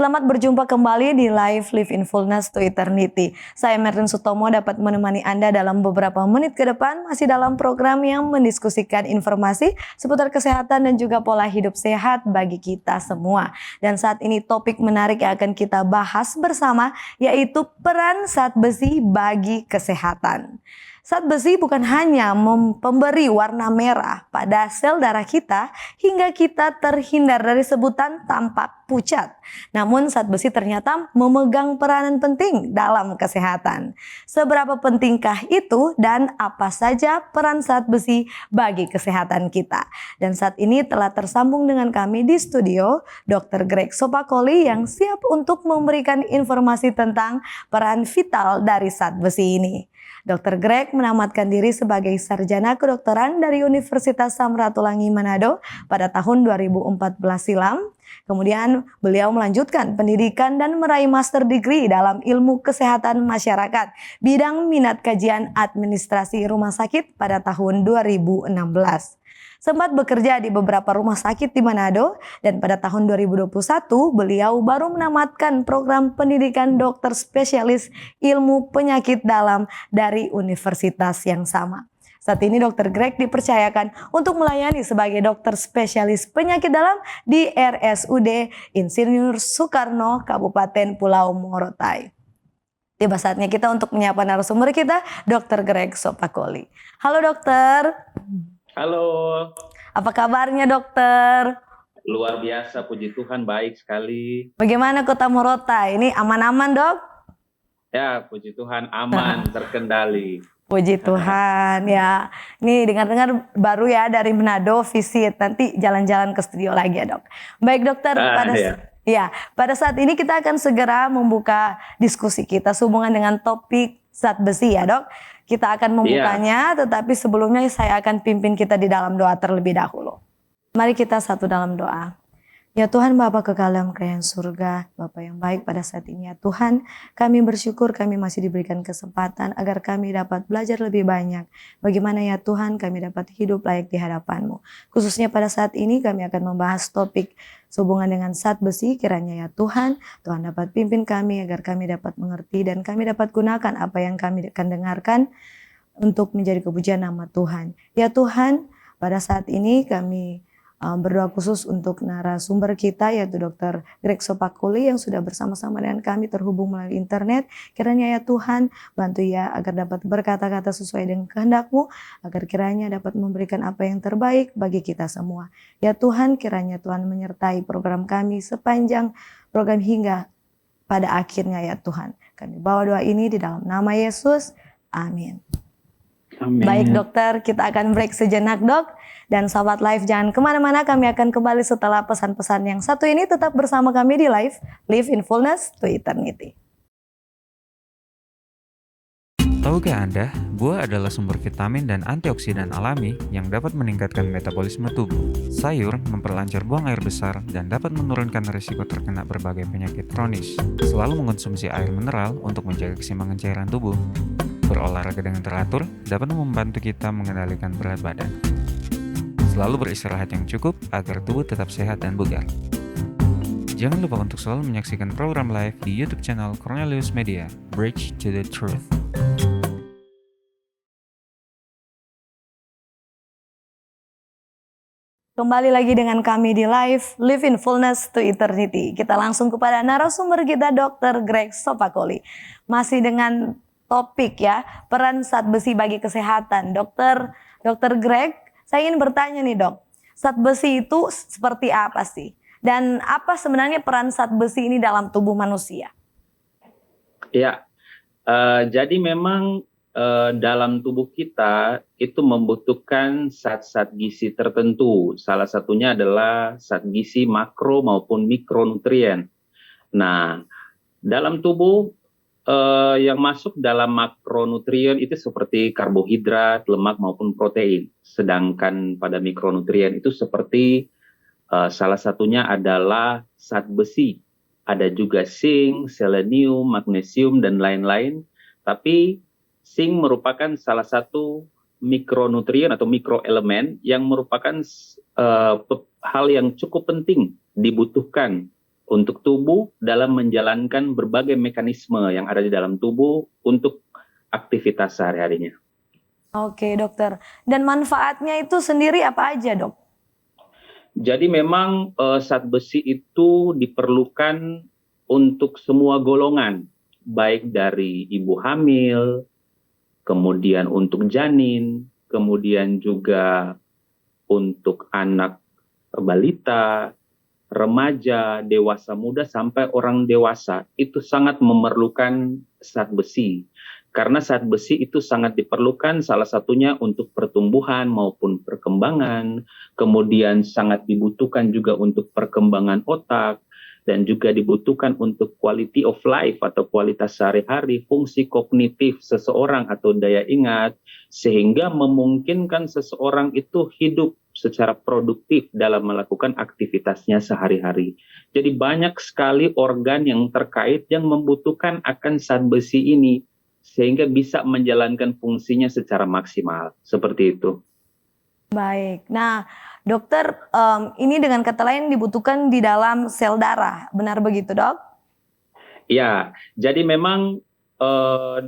Selamat berjumpa kembali di Live in Fullness to Eternity. Saya Merlin Sutomo dapat menemani Anda dalam beberapa menit ke depan masih dalam program yang mendiskusikan informasi seputar kesehatan dan juga pola hidup sehat bagi kita semua. Dan saat ini topik menarik yang akan kita bahas bersama yaitu peran zat besi bagi kesehatan. Zat besi bukan hanya memberi warna merah pada sel darah kita hingga kita terhindar dari sebutan tampak pucat. Namun zat besi ternyata memegang peranan penting dalam kesehatan. Seberapa pentingkah itu dan apa saja peran zat besi bagi kesehatan kita? Dan saat ini telah tersambung dengan kami di studio Dr. Greg Sopakoli yang siap untuk memberikan informasi tentang peran vital dari zat besi ini. Dr. Greg menamatkan diri sebagai sarjana kedokteran dari Universitas Samratulangi Manado pada tahun 2014 silam. Kemudian beliau melanjutkan pendidikan dan meraih master degree dalam ilmu kesehatan masyarakat, bidang minat kajian administrasi rumah sakit pada tahun 2016. Sempat bekerja di beberapa rumah sakit di Manado dan pada tahun 2021 beliau baru menamatkan program pendidikan dokter spesialis ilmu penyakit dalam dari universitas yang sama. Saat ini Dr. Greg dipercayakan untuk melayani sebagai dokter spesialis penyakit dalam di RSUD Insinyur Soekarno, Kabupaten Pulau Morotai. Tiba saatnya kita untuk menyapa narasumber kita, Dr. Greg Sopakoli. Halo dokter. Halo. Apa kabarnya dokter? Luar biasa, puji Tuhan, baik sekali. Bagaimana kota Morotai? Ini aman-aman dok? Ya, puji Tuhan, aman, terkendali. Puji Tuhan ya. Ini dengar-dengar baru ya dari Manado visit. Nanti jalan-jalan ke studio lagi ya dok. Baik dokter, pada saat ini kita akan segera membuka diskusi kita sehubungan dengan topik zat besi ya dok. Kita akan membukanya, tetapi sebelumnya saya akan pimpin kita di dalam doa terlebih dahulu. Mari kita satu dalam doa. Ya Tuhan Bapa kekal dalam kerajaan surga, Bapa yang baik pada saat ini ya Tuhan, kami bersyukur kami masih diberikan kesempatan agar kami dapat belajar lebih banyak. Bagaimana ya Tuhan kami dapat hidup layak di hadapan-Mu. Khususnya pada saat ini kami akan membahas topik sehubungan dengan zat besi, kiranya ya Tuhan, Tuhan dapat pimpin kami agar kami dapat mengerti dan kami dapat gunakan apa yang kami akan dengarkan untuk menjadi kepujian nama Tuhan. Ya Tuhan, pada saat ini kami berdoa khusus untuk narasumber kita yaitu Dr. Greg Sopakoli yang sudah bersama-sama dengan kami terhubung melalui internet. Kiranya ya Tuhan bantu ya agar dapat berkata-kata sesuai dengan kehendak-Mu, agar kiranya dapat memberikan apa yang terbaik bagi kita semua. Ya Tuhan, kiranya Tuhan menyertai program kami sepanjang program hingga pada akhirnya ya Tuhan. Kami bawa doa ini di dalam nama Yesus. Amin. Amin. Baik dokter, kita akan break sejenak dok. Dan sahabat Live jangan kemana-mana, kami akan kembali setelah pesan-pesan yang satu ini. Tetap bersama kami di Live in Fullness to Eternity. Tahukah Anda, buah adalah sumber vitamin dan antioksidan alami yang dapat meningkatkan metabolisme tubuh. Sayur memperlancar buang air besar dan dapat menurunkan risiko terkena berbagai penyakit kronis. Selalu mengonsumsi air mineral untuk menjaga keseimbangan cairan tubuh. Berolahraga dengan teratur dapat membantu kita mengendalikan berat badan. Selalu beristirahat yang cukup agar tubuh tetap sehat dan bugar. Jangan lupa untuk selalu menyaksikan program live di YouTube channel Cornelius Media, Bridge to the Truth. Kembali lagi dengan kami di Live in Fullness to Eternity. Kita langsung kepada narasumber kita Dr. Greg Sopakoli. Masih dengan topik ya, peran zat besi bagi kesehatan. Dr. Greg, saya ingin bertanya nih dok, zat besi itu seperti apa sih? Dan apa sebenarnya peran zat besi ini dalam tubuh manusia? Ya, jadi memang dalam tubuh kita itu membutuhkan zat-zat gizi tertentu. Salah satunya adalah zat gizi makro maupun mikronutrien. Nah, dalam tubuh yang masuk dalam makronutrien itu seperti karbohidrat, lemak maupun protein. Sedangkan pada mikronutrien itu seperti salah satunya adalah zat besi. Ada juga zinc, selenium, magnesium dan lain-lain. Tapi zinc merupakan salah satu mikronutrien atau mikroelemen yang merupakan hal yang cukup penting dibutuhkan untuk tubuh dalam menjalankan berbagai mekanisme yang ada di dalam tubuh untuk aktivitas sehari-harinya. Oke, dokter. Dan manfaatnya itu sendiri apa aja, dok? Jadi memang zat besi itu diperlukan untuk semua golongan, baik dari ibu hamil, kemudian untuk janin, kemudian juga untuk anak balita, remaja, dewasa muda, sampai orang dewasa. Itu sangat memerlukan zat besi. Karena zat besi itu sangat diperlukan salah satunya untuk pertumbuhan maupun perkembangan, kemudian sangat dibutuhkan juga untuk perkembangan otak, dan juga dibutuhkan untuk quality of life atau kualitas sehari-hari, fungsi kognitif seseorang atau daya ingat, sehingga memungkinkan seseorang itu hidup secara produktif dalam melakukan aktivitasnya sehari-hari. Jadi banyak sekali organ yang terkait yang membutuhkan akan zat besi ini, sehingga bisa menjalankan fungsinya secara maksimal. Seperti itu. Baik. Nah, dokter, ini dengan kata lain dibutuhkan di dalam sel darah. Benar begitu, dok? Ya, jadi memang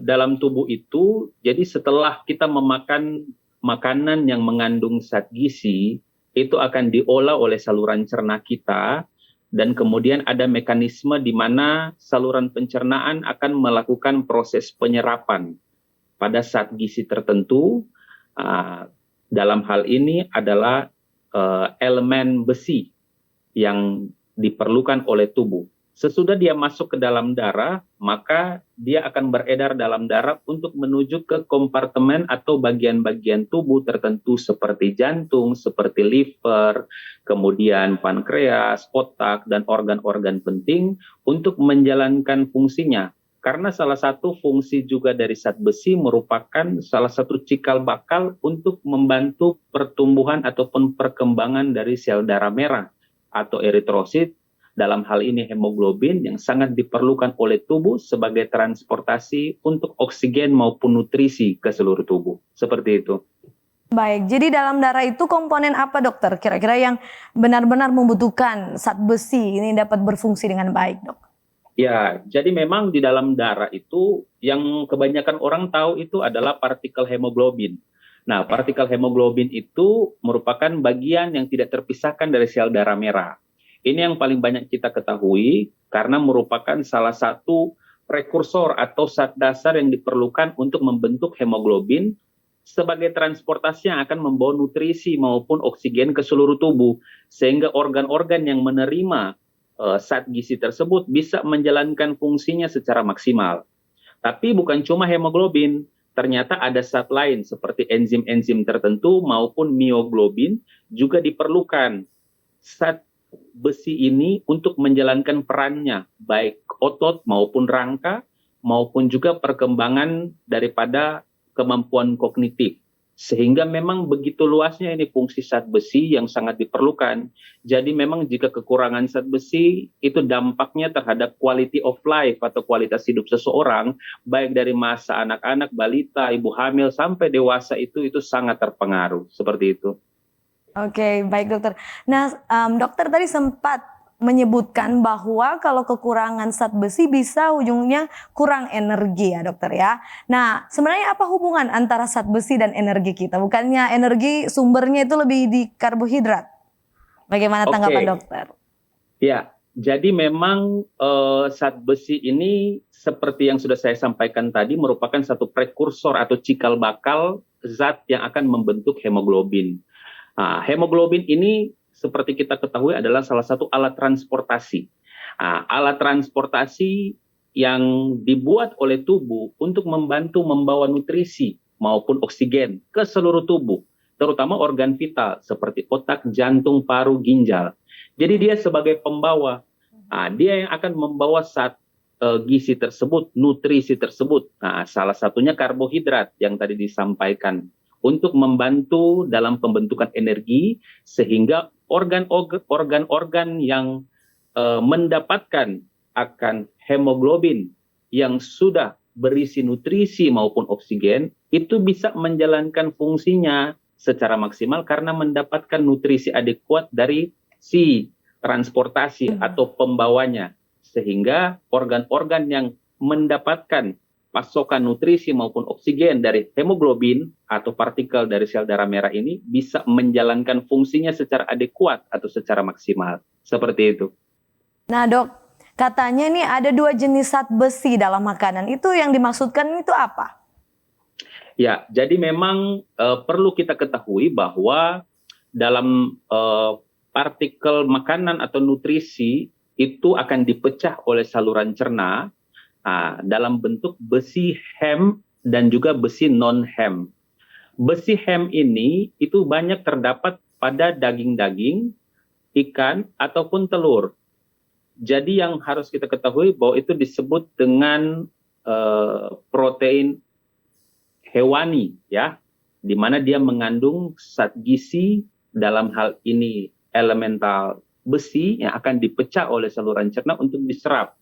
dalam tubuh itu, jadi setelah kita memakan makanan yang mengandung zat gizi, itu akan diolah oleh saluran cerna kita, dan kemudian ada mekanisme di mana saluran pencernaan akan melakukan proses penyerapan pada zat gizi tertentu. Dalam hal ini adalah elemen besi yang diperlukan oleh tubuh. Sesudah dia masuk ke dalam darah, maka dia akan beredar dalam darah untuk menuju ke kompartemen atau bagian-bagian tubuh tertentu seperti jantung, seperti liver, kemudian pankreas, otak, dan organ-organ penting untuk menjalankan fungsinya. Karena salah satu fungsi juga dari zat besi merupakan salah satu cikal bakal untuk membantu pertumbuhan ataupun perkembangan dari sel darah merah atau eritrosit, dalam hal ini hemoglobin, yang sangat diperlukan oleh tubuh sebagai transportasi untuk oksigen maupun nutrisi ke seluruh tubuh. Seperti itu. Baik, jadi dalam darah itu komponen apa, dokter? Kira-kira yang benar-benar membutuhkan zat besi ini dapat berfungsi dengan baik, dok? Ya, jadi memang di dalam darah itu yang kebanyakan orang tahu itu adalah partikel hemoglobin. Nah, partikel hemoglobin itu merupakan bagian yang tidak terpisahkan dari sel darah merah. Ini yang paling banyak kita ketahui karena merupakan salah satu prekursor atau zat dasar yang diperlukan untuk membentuk hemoglobin sebagai transportasi yang akan membawa nutrisi maupun oksigen ke seluruh tubuh, sehingga organ-organ yang menerima zat gizi tersebut bisa menjalankan fungsinya secara maksimal. Tapi bukan cuma hemoglobin, ternyata ada zat lain seperti enzim-enzim tertentu maupun mioglobin juga diperlukan. Zat besi ini untuk menjalankan perannya, baik otot maupun rangka, maupun juga perkembangan daripada kemampuan kognitif. Sehingga memang begitu luasnya ini fungsi zat besi yang sangat diperlukan. Jadi memang jika kekurangan zat besi, itu dampaknya terhadap quality of life atau kualitas hidup seseorang, baik dari masa anak-anak, balita, ibu hamil, sampai dewasa itu sangat terpengaruh. Seperti itu. Oke, baik dokter. Nah, dokter tadi sempat menyebutkan bahwa kalau kekurangan zat besi bisa ujungnya kurang energi ya dokter ya. Nah, sebenarnya apa hubungan antara zat besi dan energi kita? Bukannya energi sumbernya itu lebih di karbohidrat? Bagaimana tanggapan dokter? Ya, jadi memang zat besi ini seperti yang sudah saya sampaikan tadi merupakan satu prekursor atau cikal bakal zat yang akan membentuk hemoglobin. Nah, hemoglobin ini seperti kita ketahui adalah salah satu alat transportasi. Alat transportasi yang dibuat oleh tubuh untuk membantu membawa nutrisi maupun oksigen ke seluruh tubuh, terutama organ vital seperti otak, jantung, paru, ginjal. Jadi dia sebagai pembawa, dia yang akan membawa zat gizi tersebut, nutrisi tersebut. Nah, salah satunya karbohidrat yang tadi disampaikan, untuk membantu dalam pembentukan energi sehingga organ-organ yang mendapatkan akan hemoglobin yang sudah berisi nutrisi maupun oksigen itu bisa menjalankan fungsinya secara maksimal karena mendapatkan nutrisi adekuat dari si transportasi atau pembawanya, sehingga organ-organ yang mendapatkan pasokan nutrisi maupun oksigen dari hemoglobin atau partikel dari sel darah merah ini bisa menjalankan fungsinya secara adekuat atau secara maksimal. Seperti itu. Nah dok, katanya nih ada 2 jenis zat besi dalam makanan. Itu yang dimaksudkan itu apa? Ya, jadi memang perlu kita ketahui bahwa dalam partikel makanan atau nutrisi itu akan dipecah oleh saluran cerna dalam bentuk besi hem dan juga besi non-hem. Besi hem ini itu banyak terdapat pada daging-daging, ikan, ataupun telur. Jadi yang harus kita ketahui bahwa itu disebut dengan protein hewani, ya, di mana dia mengandung zat gizi, dalam hal ini elemental besi yang akan dipecah oleh saluran cerna untuk diserap.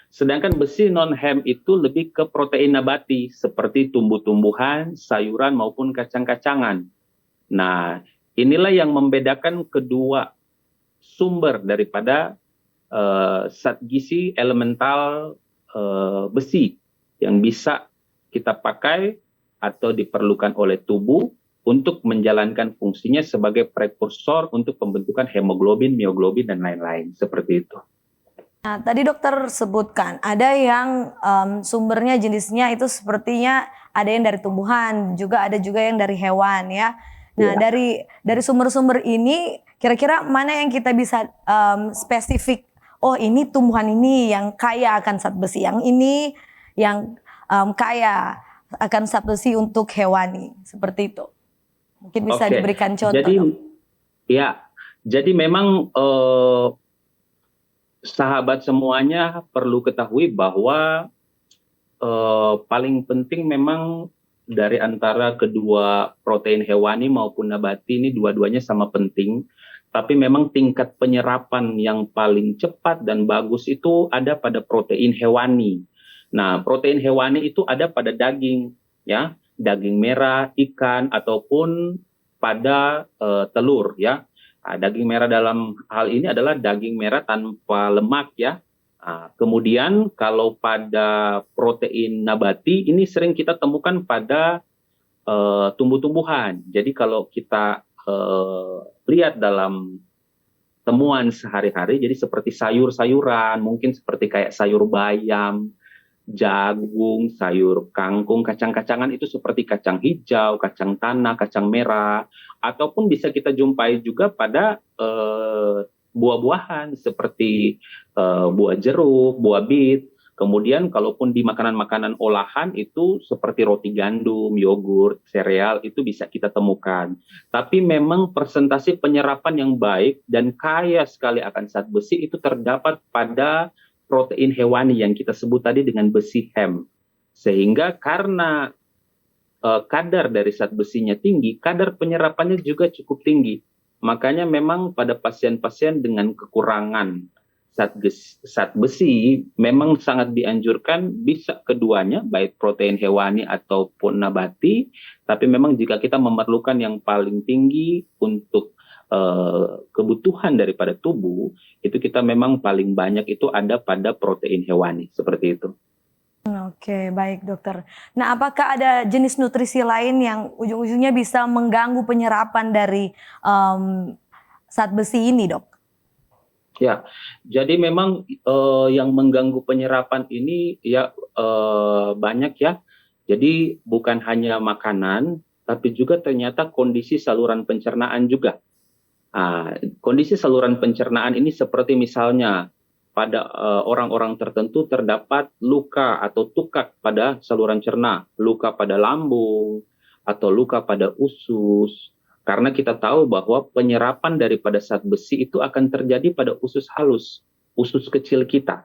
Sedangkan besi non-hem itu lebih ke protein nabati seperti tumbuh-tumbuhan, sayuran maupun kacang-kacangan. Nah, inilah yang membedakan kedua sumber daripada zat gizi elemental besi yang bisa kita pakai atau diperlukan oleh tubuh untuk menjalankan fungsinya sebagai prekursor untuk pembentukan hemoglobin, mioglobin, dan lain-lain. Seperti itu. Nah, tadi dokter sebutkan ada yang sumbernya jenisnya itu sepertinya ada yang dari tumbuhan, ada juga yang dari hewan ya. Nah, dari sumber-sumber ini kira-kira mana yang kita bisa spesifik? Oh, ini tumbuhan ini yang kaya akan zat besi, yang ini yang kaya akan zat besi untuk hewani, seperti itu. Mungkin bisa diberikan contoh. Jadi memang sahabat semuanya perlu ketahui bahwa paling penting memang dari antara kedua protein hewani maupun nabati ini dua-duanya sama penting. Tapi memang tingkat penyerapan yang paling cepat dan bagus itu ada pada protein hewani. Nah, protein hewani itu ada pada daging, ya, daging merah, ikan, ataupun pada telur, ya. Nah, daging merah dalam hal ini adalah daging merah tanpa lemak, ya. Nah, kemudian kalau pada protein nabati ini sering kita temukan pada tumbuh-tumbuhan. Jadi kalau kita lihat dalam temuan sehari-hari, jadi seperti sayur-sayuran, mungkin seperti kayak sayur bayam, jagung, sayur kangkung, kacang-kacangan itu seperti kacang hijau, kacang tanah, kacang merah, ataupun bisa kita jumpai juga pada buah-buahan seperti buah jeruk, buah bit. Kemudian kalaupun di makanan-makanan olahan itu seperti roti gandum, yogurt, sereal itu bisa kita temukan. Tapi memang persentase penyerapan yang baik dan kaya sekali akan zat besi itu terdapat pada protein hewani yang kita sebut tadi dengan besi hem. Sehingga karena kadar dari zat besinya tinggi, kadar penyerapannya juga cukup tinggi. Makanya memang pada pasien-pasien dengan kekurangan zat besi memang sangat dianjurkan bisa keduanya, baik protein hewani ataupun nabati. Tapi memang jika kita memerlukan yang paling tinggi untuk kebutuhan daripada tubuh, itu kita memang paling banyak itu ada pada protein hewani, seperti itu. Oke, baik dokter. Nah, apakah ada jenis nutrisi lain yang ujung-ujungnya bisa mengganggu penyerapan dari zat besi ini, dok? Ya, jadi memang yang mengganggu penyerapan ini ya banyak ya. Jadi bukan hanya makanan, tapi juga ternyata kondisi saluran pencernaan juga. Kondisi saluran pencernaan ini seperti misalnya pada orang-orang tertentu terdapat luka atau tukak pada saluran cerna, luka pada lambung, atau luka pada usus. Karena kita tahu bahwa penyerapan daripada zat besi itu akan terjadi pada usus halus, usus kecil kita.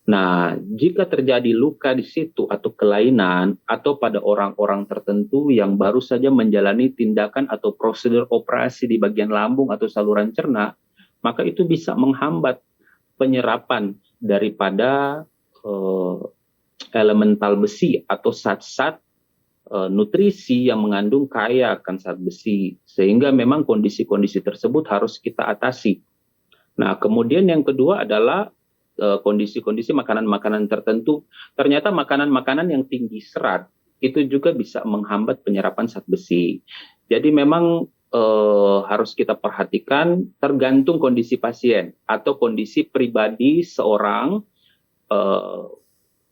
Nah, jika terjadi luka di situ atau kelainan, atau pada orang-orang tertentu yang baru saja menjalani tindakan atau prosedur operasi di bagian lambung atau saluran cerna, maka itu bisa menghambat penyerapan daripada elemental besi atau zat-zat nutrisi yang mengandung kaya akan zat besi, sehingga memang kondisi-kondisi tersebut harus kita atasi. Nah, kemudian yang kedua adalah kondisi-kondisi makanan-makanan tertentu. Ternyata makanan-makanan yang tinggi serat itu juga bisa menghambat penyerapan zat besi. Jadi memang harus kita perhatikan tergantung kondisi pasien atau kondisi pribadi seorang, eh,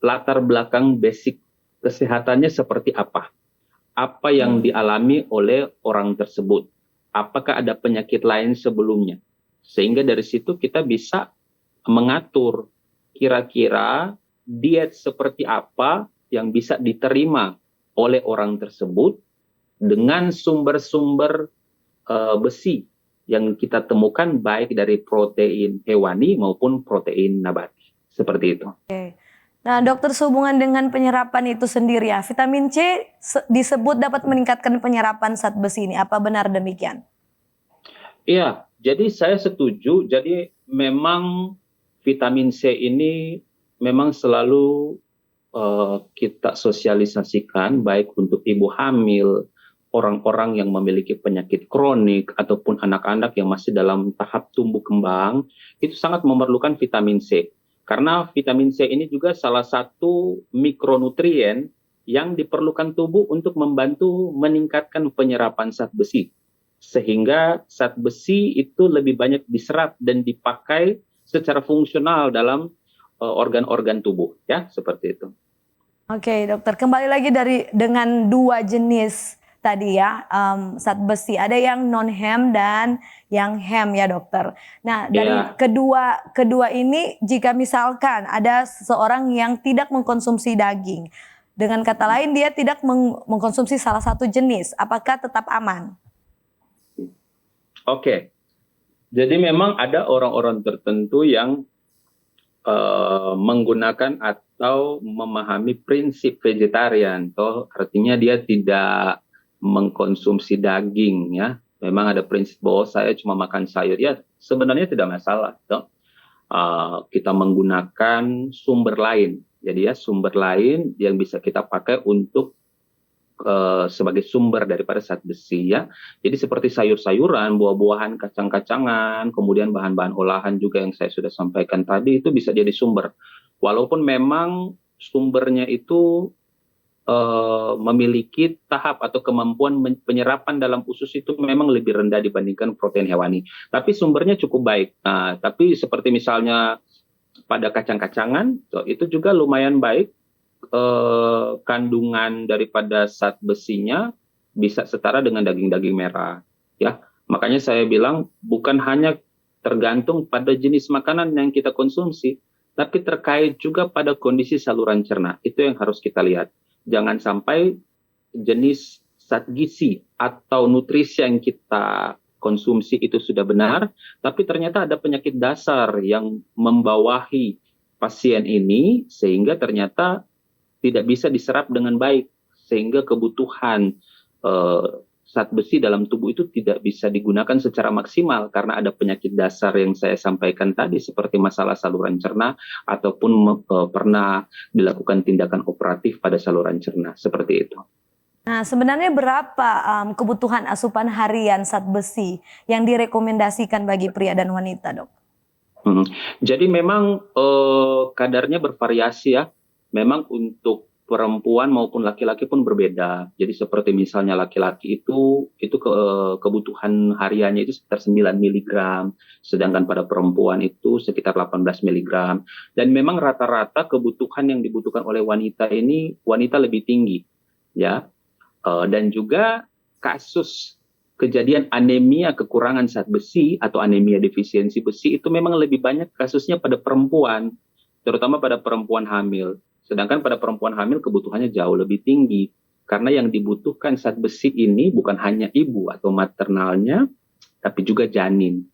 latar belakang basic kesehatannya seperti apa. Apa yang dialami oleh orang tersebut. Apakah ada penyakit lain sebelumnya. Sehingga dari situ kita bisa mengatur kira-kira diet seperti apa yang bisa diterima oleh orang tersebut dengan sumber-sumber besi yang kita temukan baik dari protein hewani maupun protein nabati. Seperti itu. Oke. Nah, dokter, sehubungan dengan penyerapan itu sendiri ya, vitamin C disebut dapat meningkatkan penyerapan zat besi ini. Apa benar demikian? Iya, jadi saya setuju. Jadi memang vitamin C ini memang selalu kita sosialisasikan baik untuk ibu hamil, orang-orang yang memiliki penyakit kronik, ataupun anak-anak yang masih dalam tahap tumbuh kembang, itu sangat memerlukan vitamin C. Karena vitamin C ini juga salah satu mikronutrien yang diperlukan tubuh untuk membantu meningkatkan penyerapan zat besi. Sehingga zat besi itu lebih banyak diserap dan dipakai secara fungsional dalam organ-organ tubuh, ya, seperti itu. Oke, dokter, kembali lagi dengan dua jenis tadi ya, zat besi. Ada yang non hem dan yang hem ya, dokter. Nah, dari kedua ini, jika misalkan ada seseorang yang tidak mengkonsumsi daging, dengan kata lain dia tidak mengkonsumsi salah satu jenis, apakah tetap aman? Oke, jadi memang ada orang-orang tertentu yang menggunakan atau memahami prinsip vegetarian, toh artinya dia tidak mengkonsumsi daging, ya. Memang ada prinsip bahwa saya cuma makan sayur, ya sebenarnya tidak masalah, toh. Kita menggunakan sumber lain, jadi ya sumber lain yang bisa kita pakai untuk sebagai sumber daripada zat besi, ya. Jadi seperti sayur-sayuran, buah-buahan, kacang-kacangan, kemudian bahan-bahan olahan juga yang saya sudah sampaikan tadi itu bisa jadi sumber. Walaupun memang sumbernya itu memiliki tahap atau kemampuan penyerapan dalam usus itu memang lebih rendah dibandingkan protein hewani. Tapi sumbernya cukup baik. Nah, tapi seperti misalnya pada kacang-kacangan, itu juga lumayan baik. Kandungan daripada zat besinya bisa setara dengan daging-daging merah, ya. Makanya saya bilang bukan hanya tergantung pada jenis makanan yang kita konsumsi, tapi terkait juga pada kondisi saluran cerna. Itu yang harus kita lihat. Jangan sampai jenis zat gizi atau nutrisi yang kita konsumsi itu sudah benar, tapi ternyata ada penyakit dasar yang membawahi pasien ini sehingga ternyata tidak bisa diserap dengan baik, sehingga kebutuhan zat besi dalam tubuh itu tidak bisa digunakan secara maksimal karena ada penyakit dasar yang saya sampaikan tadi seperti masalah saluran cerna ataupun pernah dilakukan tindakan operatif pada saluran cerna, seperti itu. Nah, sebenarnya berapa kebutuhan asupan harian zat besi yang direkomendasikan bagi pria dan wanita, dok? Jadi memang kadarnya bervariasi, ya. Memang untuk perempuan maupun laki-laki pun berbeda. Jadi seperti misalnya laki-laki itu kebutuhan hariannya itu sekitar 9 mg, sedangkan pada perempuan itu sekitar 18 mg. Dan memang rata-rata kebutuhan yang dibutuhkan oleh wanita ini wanita lebih tinggi, ya. Dan juga kasus kejadian anemia kekurangan zat besi atau anemia defisiensi besi itu memang lebih banyak kasusnya pada perempuan, terutama pada perempuan hamil. Sedangkan pada perempuan hamil kebutuhannya jauh lebih tinggi. Karena yang dibutuhkan zat besi ini bukan hanya ibu atau maternalnya, tapi juga janin.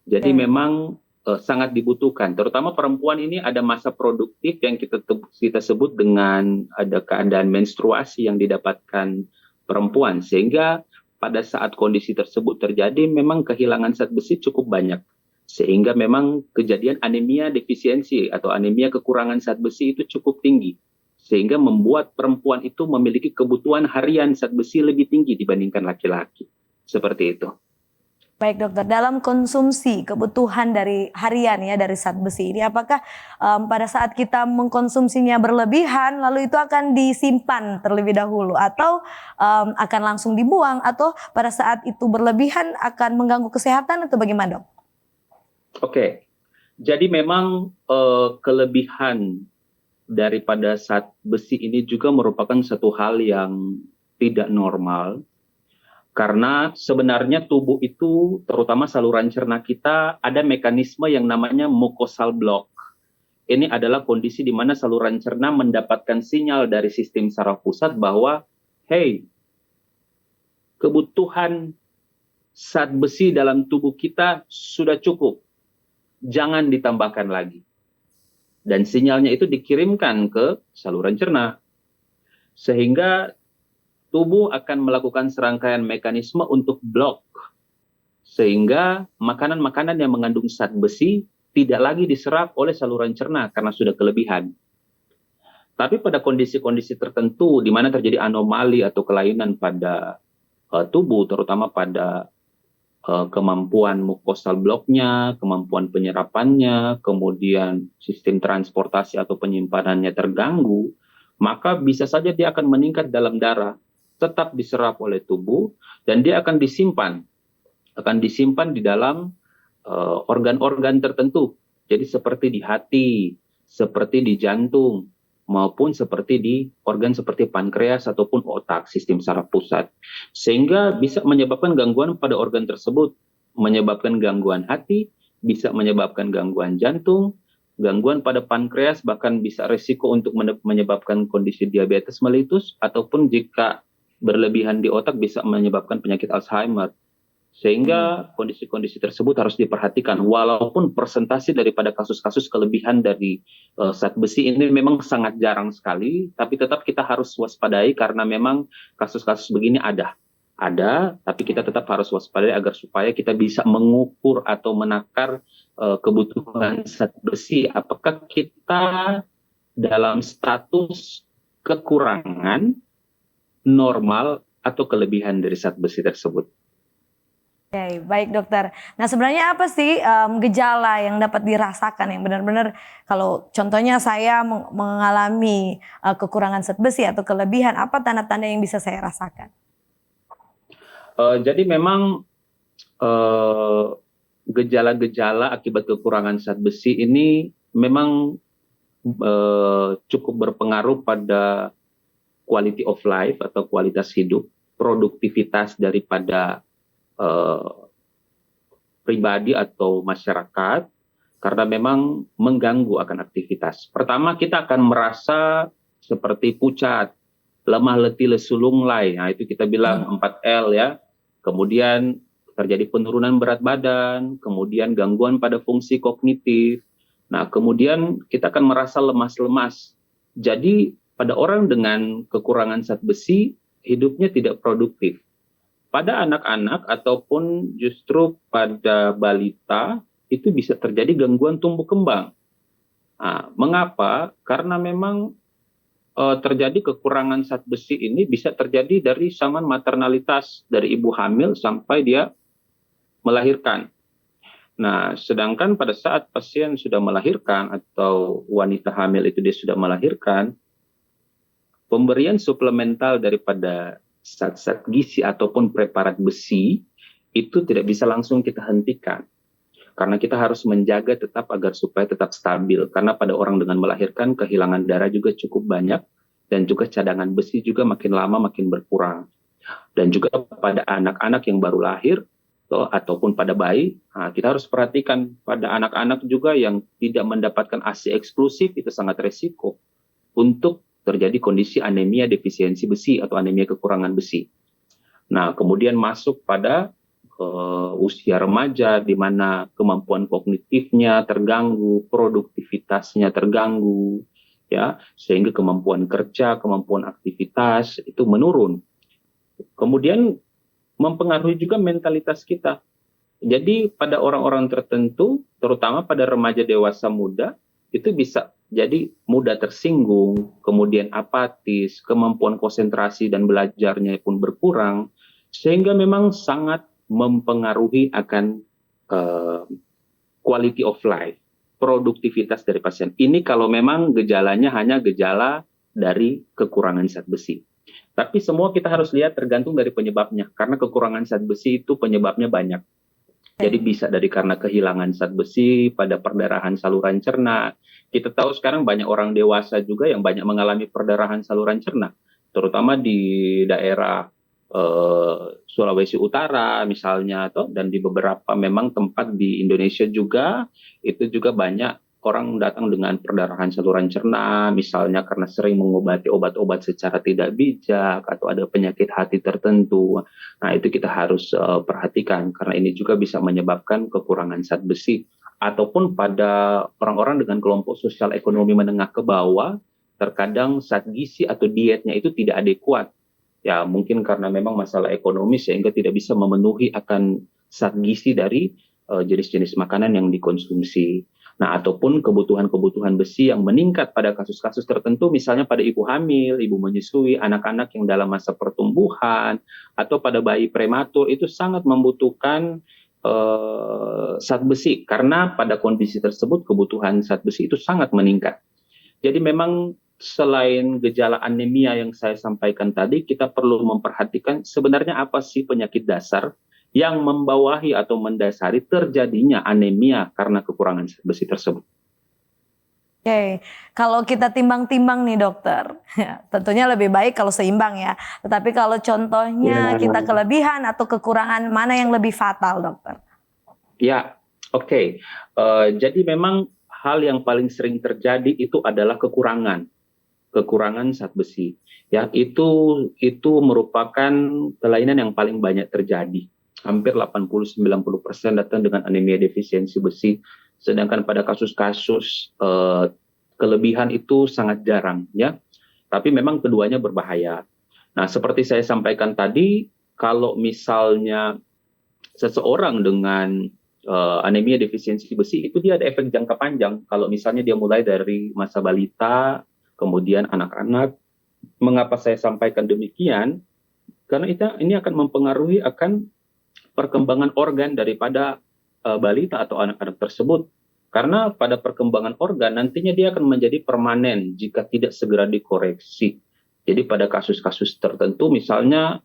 Jadi memang sangat dibutuhkan. Terutama perempuan ini ada masa produktif yang kita sebut dengan ada keadaan menstruasi yang didapatkan perempuan. Sehingga pada saat kondisi tersebut terjadi memang kehilangan zat besi cukup banyak. Sehingga memang kejadian anemia defisiensi atau anemia kekurangan zat besi itu cukup tinggi. Sehingga membuat perempuan itu memiliki kebutuhan harian zat besi lebih tinggi dibandingkan laki-laki. Seperti itu. Baik dokter, dalam konsumsi kebutuhan dari harian ya dari zat besi ini, apakah pada saat kita mengkonsumsinya berlebihan, lalu itu akan disimpan terlebih dahulu, atau akan langsung dibuang, atau pada saat itu berlebihan akan mengganggu kesehatan, atau bagaimana dok? Oke, jadi memang kelebihan daripada zat besi ini juga merupakan satu hal yang tidak normal. Karena sebenarnya tubuh itu, terutama saluran cerna kita, ada mekanisme yang namanya mucosal block. Ini adalah kondisi di mana saluran cerna mendapatkan sinyal dari sistem saraf pusat bahwa, hey, kebutuhan zat besi dalam tubuh kita sudah cukup, jangan ditambahkan lagi. Dan sinyalnya itu dikirimkan ke saluran cerna. Sehingga tubuh akan melakukan serangkaian mekanisme untuk blok. Sehingga makanan-makanan yang mengandung zat besi tidak lagi diserap oleh saluran cerna karena sudah kelebihan. Tapi pada kondisi-kondisi tertentu di mana terjadi anomali atau kelainan pada tubuh, terutama pada kemampuan mukosal bloknya, kemampuan penyerapannya, kemudian sistem transportasi atau penyimpanannya terganggu, maka bisa saja dia akan meningkat dalam darah, tetap diserap oleh tubuh, dan dia akan disimpan di dalam organ-organ tertentu. Jadi seperti di hati, seperti di jantung, maupun seperti di organ seperti pankreas ataupun otak, sistem saraf pusat. Sehingga bisa menyebabkan gangguan pada organ tersebut, menyebabkan gangguan hati, bisa menyebabkan gangguan jantung, gangguan pada pankreas, bahkan bisa resiko untuk menyebabkan kondisi diabetes mellitus, ataupun jika berlebihan di otak bisa menyebabkan penyakit Alzheimer. Sehingga kondisi-kondisi tersebut harus diperhatikan. Walaupun persentase daripada kasus-kasus kelebihan dari zat besi ini memang sangat jarang sekali, tapi tetap kita harus waspadai karena memang kasus-kasus begini ada. Ada, tapi kita tetap harus waspadai agar supaya kita bisa mengukur atau menakar kebutuhan zat besi. Apakah kita dalam status kekurangan, normal, atau kelebihan dari zat besi tersebut. Oke, baik dokter. Nah sebenarnya apa sih gejala yang dapat dirasakan yang benar-benar kalau contohnya saya mengalami kekurangan zat besi atau kelebihan, apa tanda-tanda yang bisa saya rasakan? Jadi memang gejala-gejala akibat kekurangan zat besi ini memang cukup berpengaruh pada quality of life atau kualitas hidup, produktivitas daripada pribadi atau masyarakat, karena memang mengganggu akan aktivitas. Pertama, kita akan merasa seperti pucat, lemah letih lesu lunglai. Nah, itu kita bilang 4L ya. Kemudian terjadi penurunan berat badan, kemudian gangguan pada fungsi kognitif. Nah, kemudian kita akan merasa lemas-lemas. Jadi pada orang dengan kekurangan zat besi, hidupnya tidak produktif. Pada anak-anak ataupun justru pada balita, itu bisa terjadi gangguan tumbuh kembang. Nah, mengapa? Karena memang terjadi kekurangan zat besi ini bisa terjadi dari zaman maternalitas, dari ibu hamil sampai dia melahirkan. Nah, sedangkan pada saat pasien sudah melahirkan atau wanita hamil itu dia sudah melahirkan, pemberian suplemental daripada zat-zat gizi ataupun preparat besi itu tidak bisa langsung kita hentikan. Karena kita harus menjaga tetap agar supaya tetap stabil. Karena pada orang dengan melahirkan kehilangan darah juga cukup banyak dan juga cadangan besi juga makin lama makin berkurang. Dan juga pada anak-anak yang baru lahir ataupun pada bayi, kita harus perhatikan pada anak-anak juga yang tidak mendapatkan ASI eksklusif itu sangat resiko untuk terjadi kondisi anemia defisiensi besi atau anemia kekurangan besi. Nah, kemudian masuk pada usia remaja di mana kemampuan kognitifnya terganggu, produktivitasnya terganggu, ya, sehingga kemampuan kerja, kemampuan aktivitas itu menurun. Kemudian mempengaruhi juga mentalitas kita. Jadi pada orang-orang tertentu, terutama pada remaja dewasa muda, itu bisa jadi mudah tersinggung, kemudian apatis, kemampuan konsentrasi dan belajarnya pun berkurang, sehingga memang sangat mempengaruhi akan eh, quality of life, produktivitas dari pasien. Ini kalau memang gejalanya hanya gejala dari kekurangan zat besi. Tapi semua kita harus lihat tergantung dari penyebabnya, karena kekurangan zat besi itu penyebabnya banyak. Jadi bisa dari karena kehilangan zat besi pada perdarahan saluran cerna. Kita tahu sekarang banyak orang dewasa juga yang banyak mengalami perdarahan saluran cerna, terutama di daerah Sulawesi Utara misalnya, dan di beberapa memang tempat di Indonesia juga itu juga banyak orang datang dengan perdarahan saluran cerna, misalnya karena sering mengobati obat-obat secara tidak bijak atau ada penyakit hati tertentu. Nah, itu kita harus perhatikan karena ini juga bisa menyebabkan kekurangan zat besi. Ataupun pada orang-orang dengan kelompok sosial ekonomi menengah ke bawah, terkadang zat gizi atau dietnya itu tidak adekuat. Ya, mungkin karena memang masalah ekonomi sehingga tidak bisa memenuhi akan zat gizi dari jenis-jenis makanan yang dikonsumsi. Nah, ataupun kebutuhan-kebutuhan besi yang meningkat pada kasus-kasus tertentu, misalnya pada ibu hamil, ibu menyusui, anak-anak yang dalam masa pertumbuhan, atau pada bayi prematur, itu sangat membutuhkan zat besi, karena pada kondisi tersebut kebutuhan zat besi itu sangat meningkat. Jadi memang selain gejala anemia yang saya sampaikan tadi, kita perlu memperhatikan sebenarnya apa sih penyakit dasar yang membawahi atau mendasari terjadinya anemia karena kekurangan zat besi tersebut. Oke, kalau kita timbang-timbang nih dokter, tentunya lebih baik kalau seimbang ya. Tetapi kalau contohnya kita kelebihan atau kekurangan, mana yang lebih fatal dokter? Ya, oke. Jadi memang hal yang paling sering terjadi itu adalah kekurangan zat besi. Ya, itu merupakan kelainan yang paling banyak terjadi. Hampir 80-90% datang dengan anemia defisiensi besi. Sedangkan pada kasus-kasus kelebihan itu sangat jarang, ya. Tapi memang keduanya berbahaya. Nah, seperti saya sampaikan tadi, kalau misalnya seseorang dengan anemia defisiensi besi itu dia ada efek jangka panjang. Kalau misalnya dia mulai dari masa balita, kemudian anak-anak. Mengapa saya sampaikan demikian? Karena ini akan mempengaruhi akan perkembangan organ daripada balita atau anak-anak tersebut. Karena pada perkembangan organ nantinya dia akan menjadi permanen jika tidak segera dikoreksi. Jadi pada kasus-kasus tertentu misalnya